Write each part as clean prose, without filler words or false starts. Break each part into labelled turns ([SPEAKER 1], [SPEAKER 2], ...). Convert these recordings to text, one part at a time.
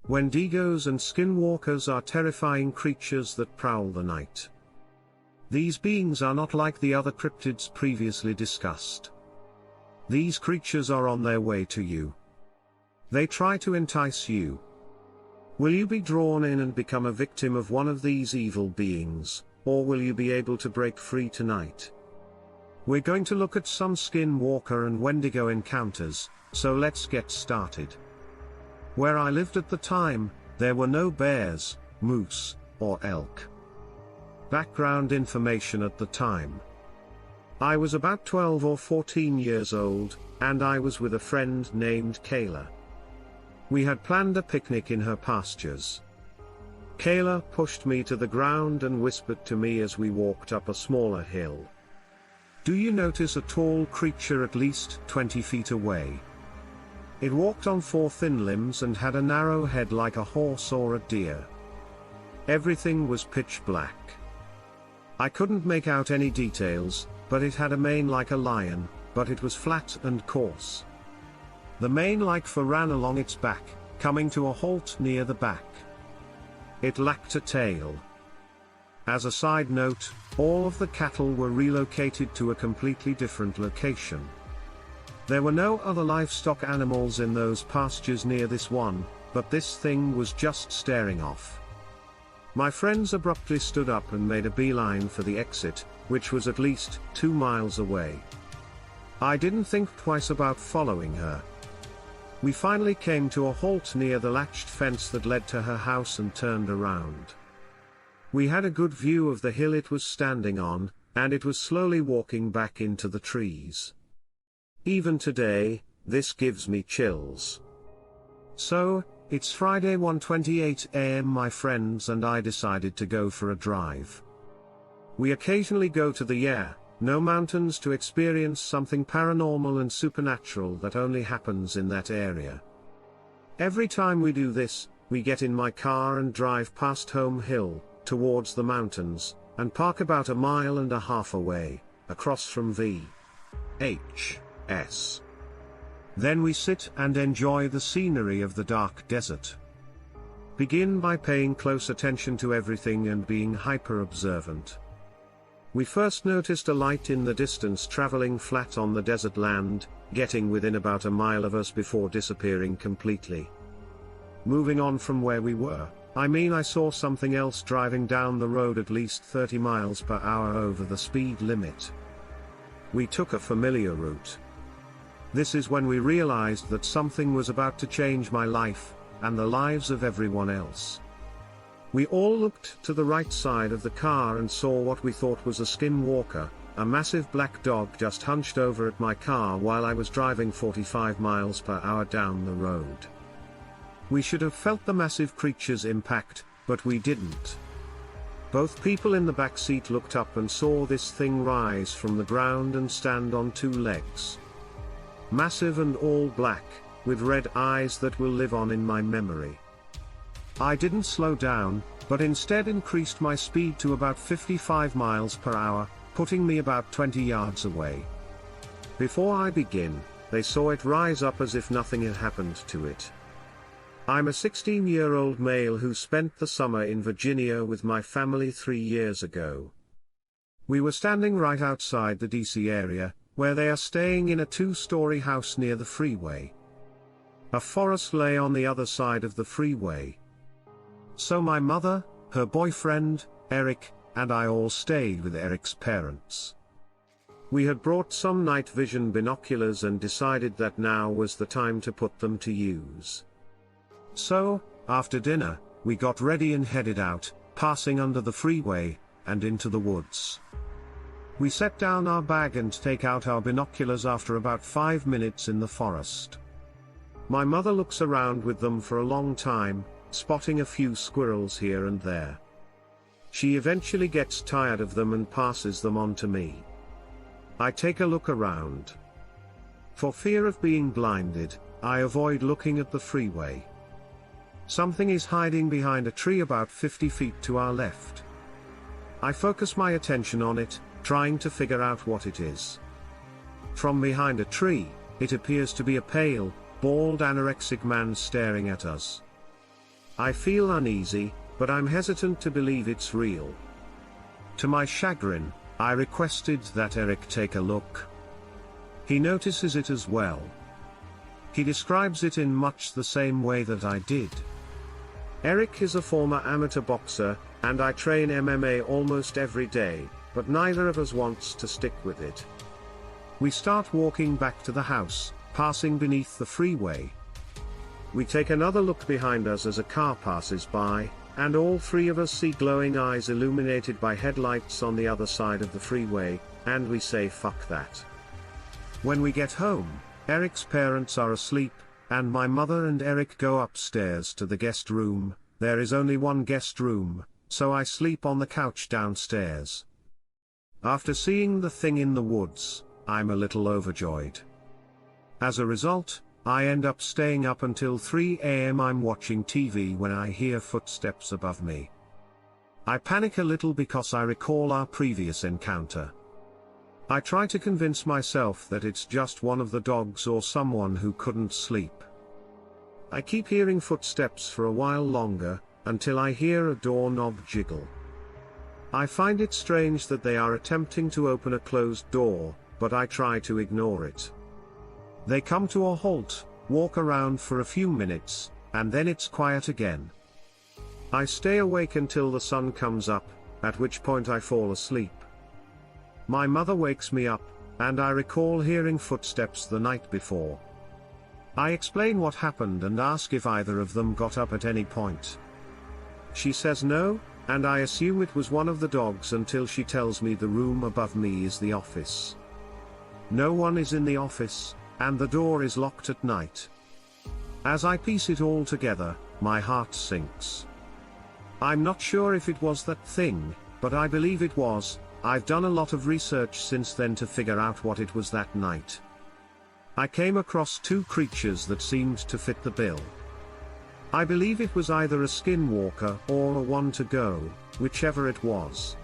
[SPEAKER 1] Wendigos and skinwalkers are terrifying creatures that prowl the night. These beings are not like the other cryptids previously discussed. These creatures are on their way to you. They try to entice you. Will you be drawn in and become a victim of one of these evil beings, or will you be able to break free tonight? We're going to look at some skinwalker and wendigo encounters, so let's get started. Where I lived at the time, there were no bears, moose, or elk. Background information at the time. I was about 12 or 14 years old, and I was with a friend named Kayla. We had planned a picnic in her pastures. Kayla pushed me to the ground and whispered to me as we walked up a smaller hill. "Do you notice a tall creature at least 20 feet away? It walked on 4 thin limbs and had a narrow head like a horse or a deer. Everything was pitch black. I couldn't make out any details, but it had a mane like a lion, but it was flat and coarse. The mane like fur ran along its back, coming to a halt near the back. It lacked a tail." As a side note, all of the cattle were relocated to a completely different location. There were no other livestock animals in those pastures near this one, but this thing was just staring off. My friends abruptly stood up and made a beeline for the exit, which was at least 2 miles away. I didn't think twice about following her. We finally came to a halt near the latched fence that led to her house and turned around. We had a good view of the hill it was standing on, and it was slowly walking back into the trees. Even today, this gives me chills. So, it's Friday 1:28 a.m. My friends and I decided to go for a drive. We occasionally go to the no mountains to experience something paranormal and supernatural that only happens in that area. Every time we do this, we get in my car and drive past Home Hill, towards the mountains, and park about 1.5 miles away, across from VHS. Then we sit and enjoy the scenery of the dark desert. Begin by paying close attention to everything and being hyper-observant. We first noticed a light in the distance traveling flat on the desert land, getting within about 1 mile of us before disappearing completely. Moving on from where we were, I saw something else driving down the road at least 30 miles per hour over the speed limit. We took a familiar route. This is when we realized that something was about to change my life, and the lives of everyone else. We all looked to the right side of the car and saw what we thought was a skinwalker, a massive black dog just hunched over at my car while I was driving 45 miles per hour down the road. We should have felt the massive creature's impact, but we didn't. Both people in the back seat looked up and saw this thing rise from the ground and stand on 2 legs. Massive and all black, with red eyes that will live on in my memory. I didn't slow down, but instead increased my speed to about 55 miles per hour, putting me about 20 yards away. Before I begin, they saw it rise up as if nothing had happened to it. I'm a 16-year-old male who spent the summer in Virginia with my family 3 years ago. We were standing right outside the DC area, where they are staying in a 2-story house near the freeway. A forest lay on the other side of the freeway. So my mother, her boyfriend, Eric, and I all stayed with Eric's parents. We had brought some night vision binoculars and decided that now was the time to put them to use. So, after dinner, we got ready and headed out, passing under the freeway, and into the woods. We set down our bag and take out our binoculars after about 5 minutes in the forest. My mother looks around with them for a long time, spotting a few squirrels here and there. She eventually gets tired of them and passes them on to me. I take a look around. For fear of being blinded, I avoid looking at the freeway. Something is hiding behind a tree about 50 feet to our left. I focus my attention on it, trying to figure out what it is. From behind a tree, it appears to be a pale, bald anorexic man staring at us. I feel uneasy, but I'm hesitant to believe it's real. To my chagrin, I requested that Eric take a look. He notices it as well. He describes it in much the same way that I did. Eric is a former amateur boxer, and I train MMA almost every day, but neither of us wants to stick with it. We start walking back to the house, passing beneath the freeway. We take another look behind us as a car passes by, and all three of us see glowing eyes illuminated by headlights on the other side of the freeway, and we say fuck that. When we get home, Eric's parents are asleep, and my mother and Eric go upstairs to the guest room. There is only one guest room, so I sleep on the couch downstairs. After seeing the thing in the woods, I'm a little overjoyed. As a result, I end up staying up until 3 a.m. I'm watching TV when I hear footsteps above me. I panic a little because I recall our previous encounter. I try to convince myself that it's just one of the dogs or someone who couldn't sleep. I keep hearing footsteps for a while longer, until I hear a doorknob jiggle. I find it strange that they are attempting to open a closed door, but I try to ignore it. They come to a halt, walk around for a few minutes, and then it's quiet again. I stay awake until the sun comes up, at which point I fall asleep. My mother wakes me up, and I recall hearing footsteps the night before. I explain what happened and ask if either of them got up at any point. She says no, and I assume it was one of the dogs until she tells me the room above me is the office. No one is in the office, and the door is locked at night. As I piece it all together, my heart sinks. I'm not sure if it was that thing, but I believe it was. I've done a lot of research since then to figure out what it was that night. I came across two creatures that seemed to fit the bill. I believe it was either a skinwalker or a one to go, whichever it was.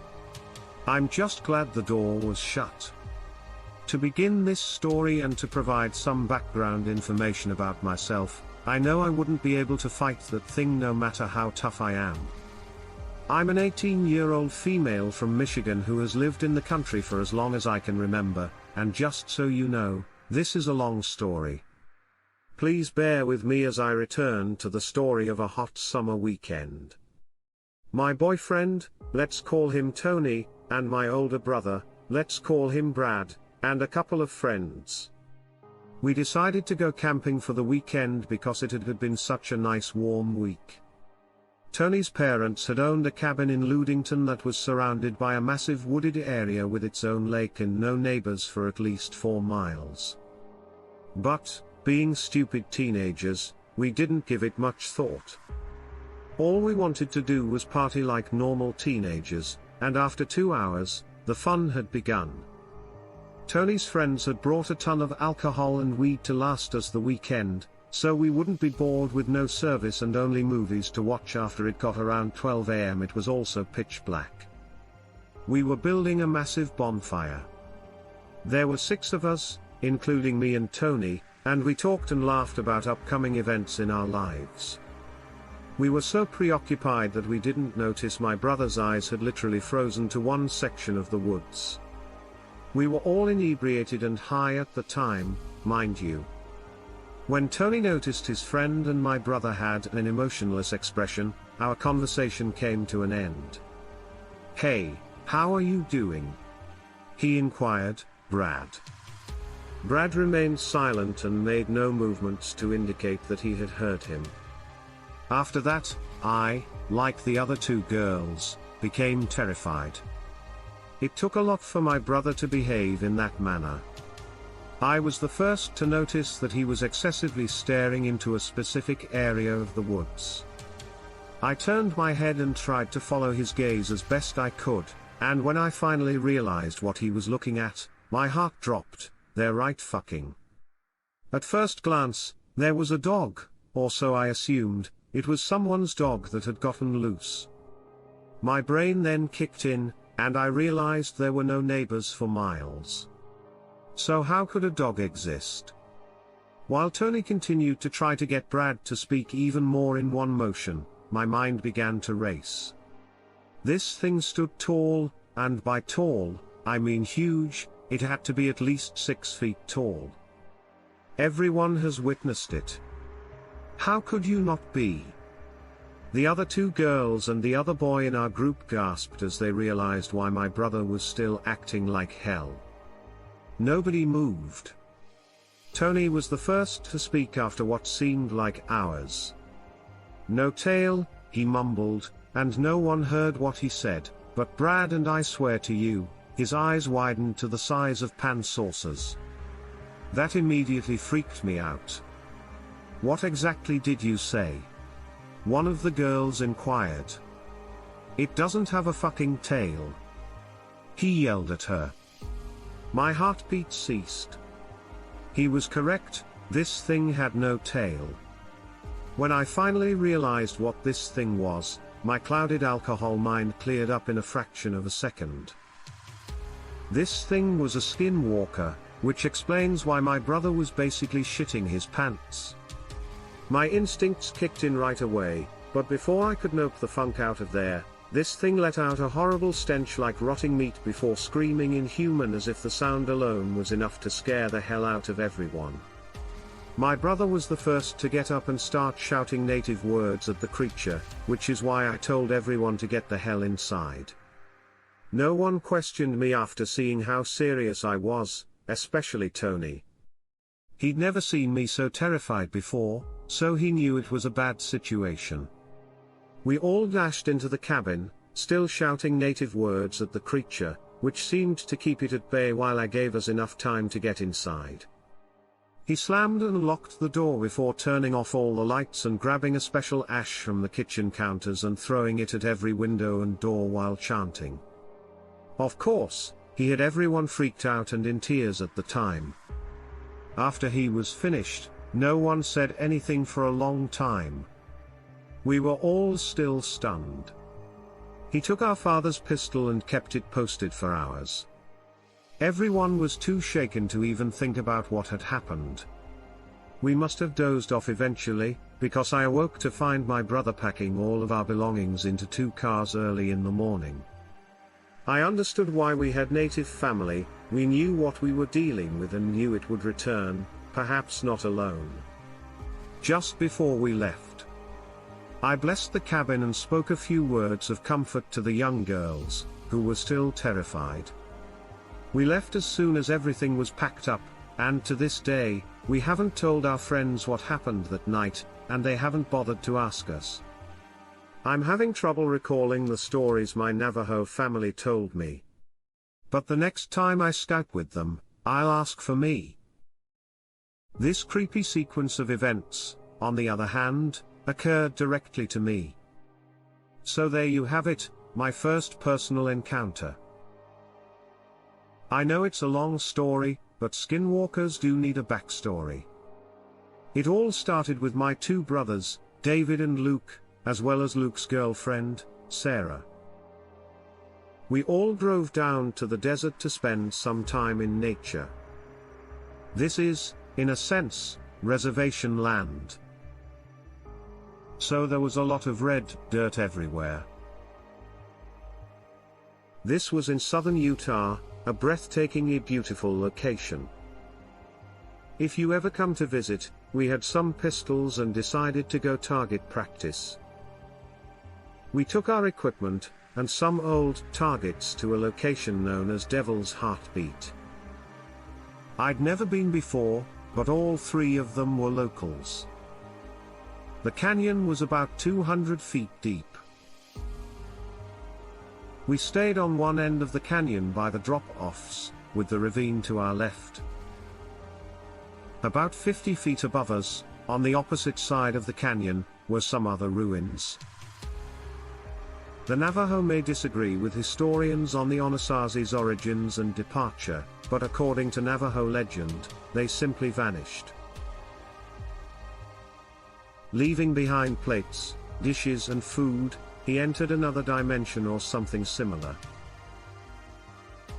[SPEAKER 1] I'm just glad the door was shut. To begin this story and to provide some background information about myself, I know I wouldn't be able to fight that thing no matter how tough I am. I'm an 18-year-old female from Michigan who has lived in the country for as long as I can remember, and just so you know, this is a long story. Please bear with me as I return to the story of a hot summer weekend. My boyfriend, let's call him Tony, and my older brother, let's call him Brad, and a couple of friends. We decided to go camping for the weekend because it had been such a nice warm week. Tony's parents had owned a cabin in Ludington that was surrounded by a massive wooded area with its own lake and no neighbors for at least 4 miles. But, being stupid teenagers, we didn't give it much thought. All we wanted to do was party like normal teenagers, and after 2 hours, the fun had begun. Tony's friends had brought a ton of alcohol and weed to last us the weekend, so we wouldn't be bored with no service and only movies to watch. After it got around 12 a.m. it was also pitch black. We were building a massive bonfire. There were 6 of us, including me and Tony, and we talked and laughed about upcoming events in our lives. We were so preoccupied that we didn't notice my brother's eyes had literally frozen to one section of the woods. We were all inebriated and high at the time, mind you. When Tony noticed his friend and my brother had an emotionless expression, our conversation came to an end. "Hey, how are you doing?" he inquired, Brad. Brad remained silent and made no movements to indicate that he had heard him. After that, I, like the other 2 girls, became terrified. It took a lot for my brother to behave in that manner. I was the first to notice that he was excessively staring into a specific area of the woods. I turned my head and tried to follow his gaze as best I could, and when I finally realized what he was looking at, my heart dropped. They're right fucking. At first glance, there was a dog, or so I assumed. It was someone's dog that had gotten loose. My brain then kicked in, and I realized there were no neighbors for miles. So how could a dog exist? While Tony continued to try to get Brad to speak even more in one motion, my mind began to race. This thing stood tall, and by tall, I mean huge. It had to be at least 6 feet tall. Everyone has witnessed it. How could you not be? The other 2 girls and the other boy in our group gasped as they realized why my brother was still acting like hell. Nobody moved. Tony was the first to speak after what seemed like hours. "No tail," he mumbled, and no one heard what he said, but Brad and I swear to you, his eyes widened to the size of pan saucers. That immediately freaked me out. "What exactly did you say?" one of the girls inquired. "It doesn't have a fucking tail," he yelled at her. My heartbeat ceased. He was correct, this thing had no tail. When I finally realized what this thing was, my clouded alcohol mind cleared up in a fraction of a second. This thing was a skinwalker, which explains why my brother was basically shitting his pants. My instincts kicked in right away, but before I could nope the funk out of there, this thing let out a horrible stench like rotting meat before screaming inhuman as if the sound alone was enough to scare the hell out of everyone. My brother was the first to get up and start shouting native words at the creature, which is why I told everyone to get the hell inside. No one questioned me after seeing how serious I was, especially Tony. He'd never seen me so terrified before, so he knew it was a bad situation. We all dashed into the cabin, still shouting native words at the creature, which seemed to keep it at bay while I gave us enough time to get inside. He slammed and locked the door before turning off all the lights and grabbing a special ash from the kitchen counters and throwing it at every window and door while chanting. Of course, he had everyone freaked out and in tears at the time. After he was finished, no one said anything for a long time. We were all still stunned. He took our father's pistol and kept it posted for hours. Everyone was too shaken to even think about what had happened. We must have dozed off eventually, because I awoke to find my brother packing all of our belongings into 2 cars early in the morning. I understood why we had native family, we knew what we were dealing with and knew it would return, perhaps not alone. Just before we left, I blessed the cabin and spoke a few words of comfort to the young girls, who were still terrified. We left as soon as everything was packed up, and to this day, we haven't told our friends what happened that night, and they haven't bothered to ask us. I'm having trouble recalling the stories my Navajo family told me. But the next time I Skype with them, I'll ask for me. This creepy sequence of events, on the other hand, occurred directly to me. So there you have it, my first personal encounter. I know it's a long story, but skinwalkers do need a backstory. It all started with my 2 brothers, David and Luke, as well as Luke's girlfriend, Sarah. We all drove down to the desert to spend some time in nature. This is, in a sense, reservation land. So there was a lot of red dirt everywhere. This was in southern Utah, a breathtakingly beautiful location. If you ever come to visit, we had some pistols and decided to go target practice. We took our equipment, and some old targets to a location known as Devil's Heartbeat. I'd never been before, but all 3 of them were locals. The canyon was about 200 feet deep. We stayed on one end of the canyon by the drop-offs, with the ravine to our left. About 50 feet above us, on the opposite side of the canyon, were some other ruins. The Navajo may disagree with historians on the Anasazi's origins and departure, but according to Navajo legend, they simply vanished. Leaving behind plates, dishes and food, he entered another dimension or something similar.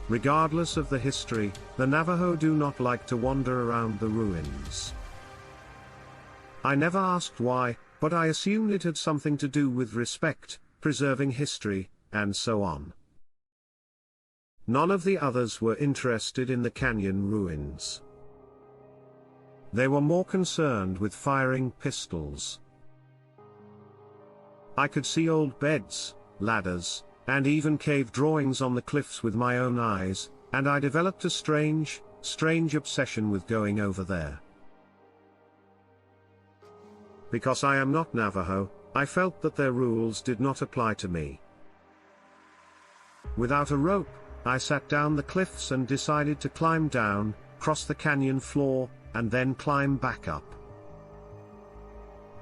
[SPEAKER 1] Regardless of the history, the Navajo do not like to wander around the ruins. I never asked why, but I assumed it had something to do with respect, preserving history, and so on. None of the others were interested in the canyon ruins. They were more concerned with firing pistols. I could see old beds, ladders, and even cave drawings on the cliffs with my own eyes, and I developed a strange obsession with going over there. Because I am not Navajo, I felt that their rules did not apply to me. Without a rope, I sat down the cliffs and decided to climb down, cross the canyon floor, and then climb back up.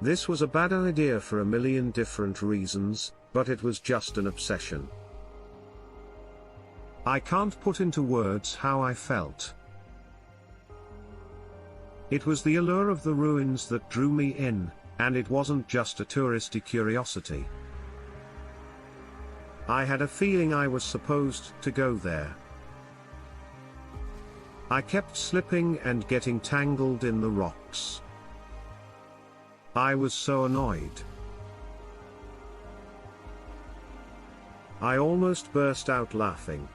[SPEAKER 1] This was a bad idea for a million different reasons, but it was just an obsession. I can't put into words how I felt. It was the allure of the ruins that drew me in, and it wasn't just a touristy curiosity. I had a feeling I was supposed to go there. I kept slipping and getting tangled in the rocks. I was so annoyed. I almost burst out laughing.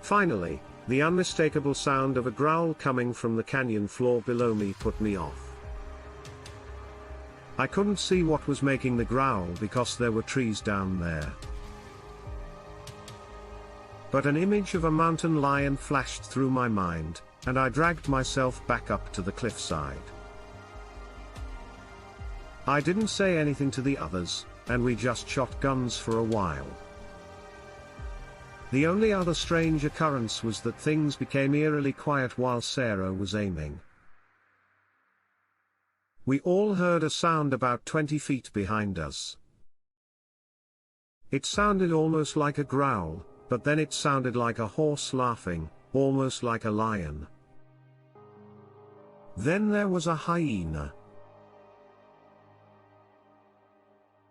[SPEAKER 1] Finally, the unmistakable sound of a growl coming from the canyon floor below me put me off. I couldn't see what was making the growl because there were trees down there. But an image of a mountain lion flashed through my mind, and I dragged myself back up to the cliffside. I didn't say anything to the others, and we just shot guns for a while. The only other strange occurrence was that things became eerily quiet while Sarah was aiming. We all heard a sound about 20 feet behind us. It sounded almost like a growl, but then it sounded like a horse laughing, almost like a lion. Then there was a hyena.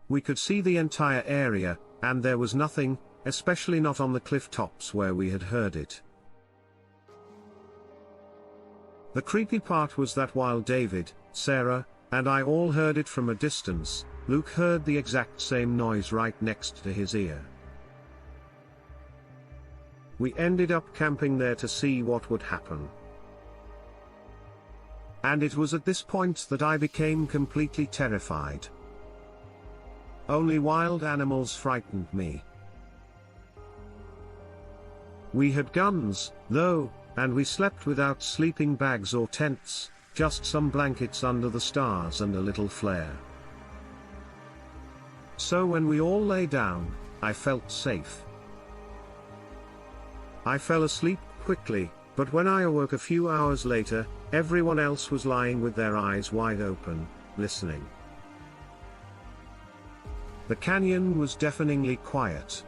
[SPEAKER 1] We could see the entire area, and there was nothing, especially not on the cliff tops where we had heard it. The creepy part was that while David, Sarah, and I all heard it from a distance, Luke heard the exact same noise right next to his ear. We ended up camping there to see what would happen. And it was at this point that I became completely terrified. Only wild animals frightened me. We had guns, though, and we slept without sleeping bags or tents, just some blankets under the stars and a little flare. So when we all lay down, I felt safe. I fell asleep quickly, but when I awoke a few hours later, everyone else was lying with their eyes wide open, listening. The canyon was deafeningly quiet.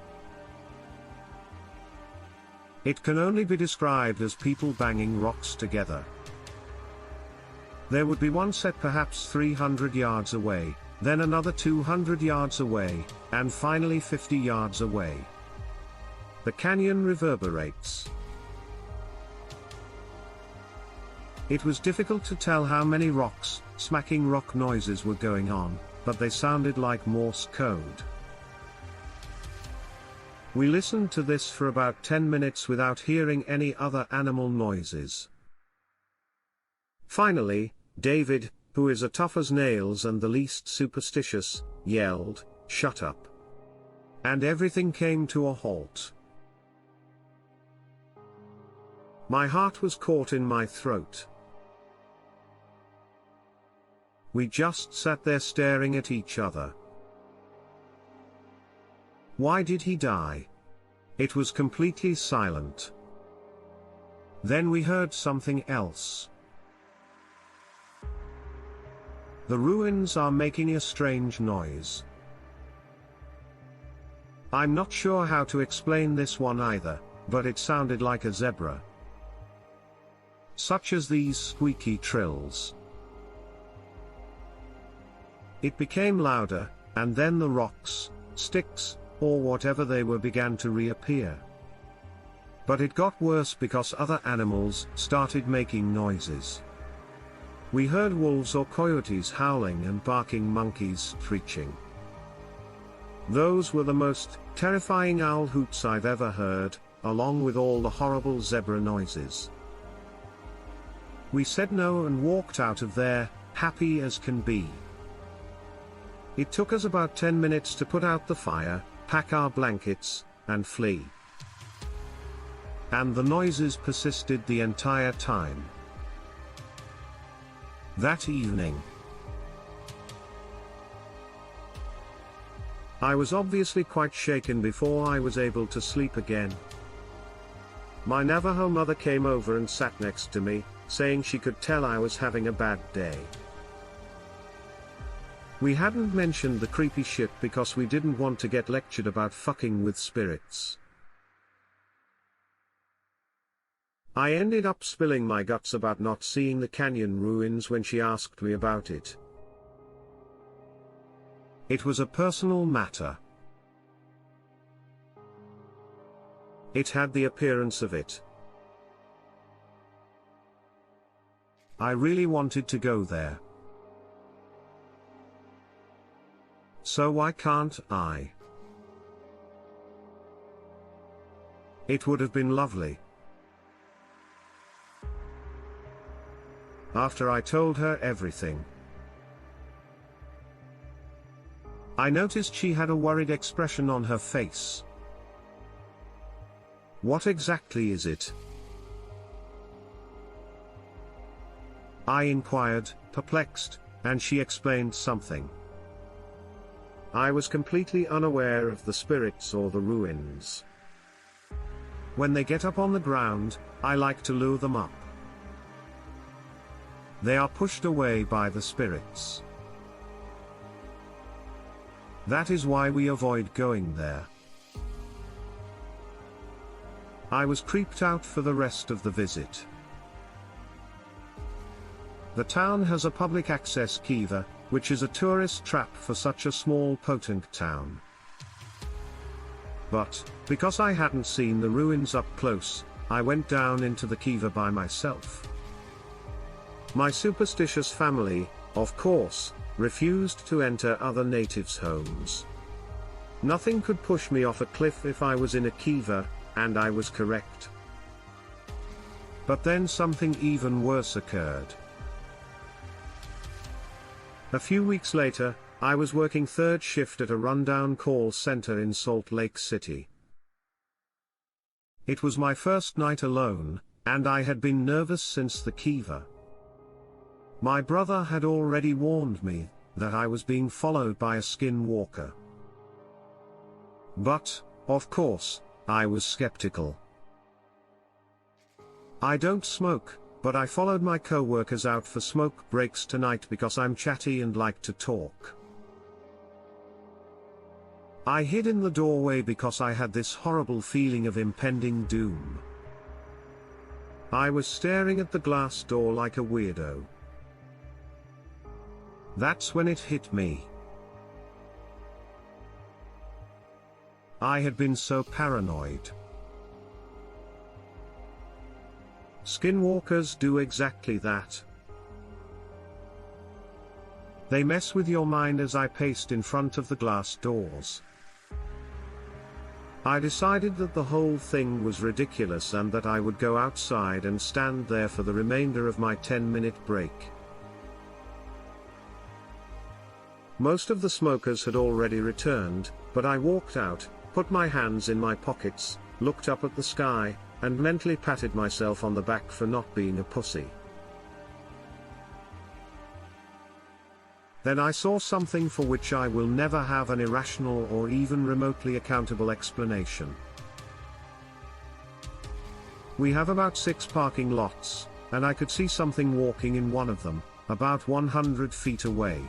[SPEAKER 1] It can only be described as people banging rocks together. There would be one set perhaps 300 yards away, then another 200 yards away, and finally 50 yards away. The canyon reverberates. It was difficult to tell how many rocks, smacking rock noises were going on, but they sounded like Morse code. We listened to this for about 10 minutes without hearing any other animal noises. Finally, David, who is as tough as nails and the least superstitious, yelled, "Shut up!" And everything came to a halt. My heart was caught in my throat. We just sat there staring at each other. Why did he die? It was completely silent. Then we heard something else. The ruins are making a strange noise. I'm not sure how to explain this one either, but it sounded like a zebra. Such as these squeaky trills. It became louder, and then the rocks, sticks, or whatever they were began to reappear. But it got worse because other animals started making noises. We heard wolves or coyotes howling and barking monkeys screeching. Those were the most terrifying owl hoots I've ever heard, along with all the horrible zebra noises. We said no and walked out of there, happy as can be. It took us about 10 minutes to put out the fire, pack our blankets, and flee. And the noises persisted the entire time. That evening, I was obviously quite shaken before I was able to sleep again. My Navajo mother came over and sat next to me, saying she could tell I was having a bad day. We hadn't mentioned the creepy shit because we didn't want to get lectured about fucking with spirits. I ended up spilling my guts about not seeing the canyon ruins when she asked me about it. It was a personal matter. It had the appearance of it. I really wanted to go there. So why can't I? It would have been lovely. After I told her everything, I noticed she had a worried expression on her face. What exactly is it? I inquired, perplexed, and she explained something. I was completely unaware of the spirits or the ruins. When they get up on the ground, I like to lure them up. They are pushed away by the spirits. That is why we avoid going there. I was creeped out for the rest of the visit. The town has a public access kiva, which is a tourist trap for such a small podunk town. But, because I hadn't seen the ruins up close, I went down into the kiva by myself. My superstitious family, of course, refused to enter other natives' homes. Nothing could push me off a cliff if I was in a kiva, and I was correct. But then something even worse occurred. A few weeks later, I was working third shift at a rundown call center in Salt Lake City. It was my first night alone, and I had been nervous since the kiva. My brother had already warned me that I was being followed by a skinwalker. But, of course, I was skeptical. I don't smoke, but I followed my co-workers out for smoke breaks tonight because I'm chatty and like to talk. I hid in the doorway because I had this horrible feeling of impending doom. I was staring at the glass door like a weirdo. That's when it hit me. I had been so paranoid. Skinwalkers do exactly that. They mess with your mind as I paced in front of the glass doors. I decided that the whole thing was ridiculous and that I would go outside and stand there for the remainder of my 10-minute break. Most of the smokers had already returned, but I walked out, put my hands in my pockets, looked up at the sky, and mentally patted myself on the back for not being a pussy. Then I saw something for which I will never have an irrational or even remotely accountable explanation. We have about 6 parking lots, and I could see something walking in one of them, about 100 feet away.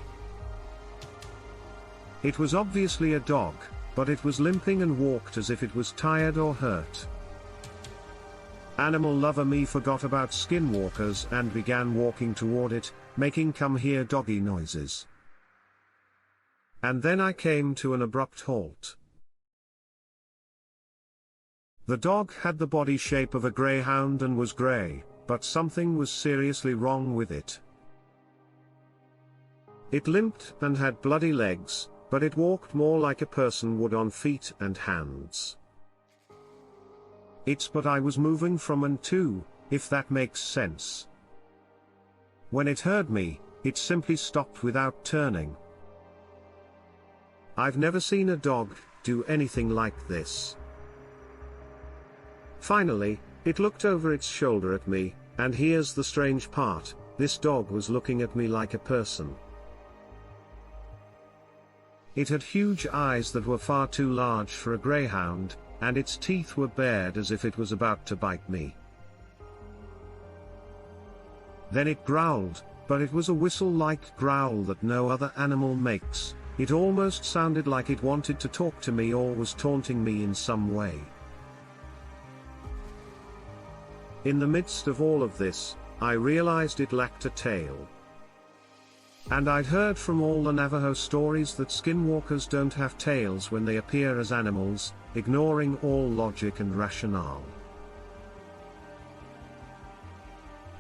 [SPEAKER 1] It was obviously a dog, but it was limping and walked as if it was tired or hurt. Animal lover me forgot about skinwalkers and began walking toward it, making come here doggy noises. And then I came to an abrupt halt. The dog had the body shape of a greyhound and was grey, but something was seriously wrong with it. It limped and had bloody legs, but it walked more like a person would on feet and hands. But I was moving from and to, if that makes sense. When it heard me, it simply stopped without turning. I've never seen a dog do anything like this. Finally, it looked over its shoulder at me, and here's the strange part, this dog was looking at me like a person. It had huge eyes that were far too large for a greyhound, and its teeth were bared as if it was about to bite me. Then it growled, but it was a whistle-like growl that no other animal makes. It almost sounded like it wanted to talk to me or was taunting me in some way. In the midst of all of this, I realized it lacked a tail. And I'd heard from all the Navajo stories that skinwalkers don't have tails when they appear as animals, ignoring all logic and rationale.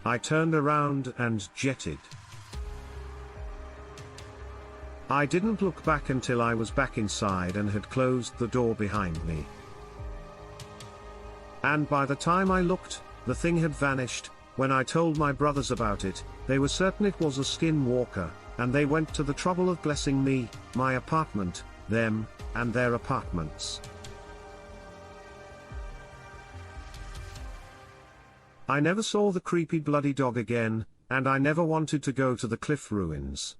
[SPEAKER 1] I turned around and jetted. I didn't look back until I was back inside and had closed the door behind me. And by the time I looked, the thing had vanished. When I told my brothers about it, they were certain it was a skinwalker, and they went to the trouble of blessing me, my apartment, them, and their apartments. I never saw the creepy bloody dog again, and I never wanted to go to the cliff ruins.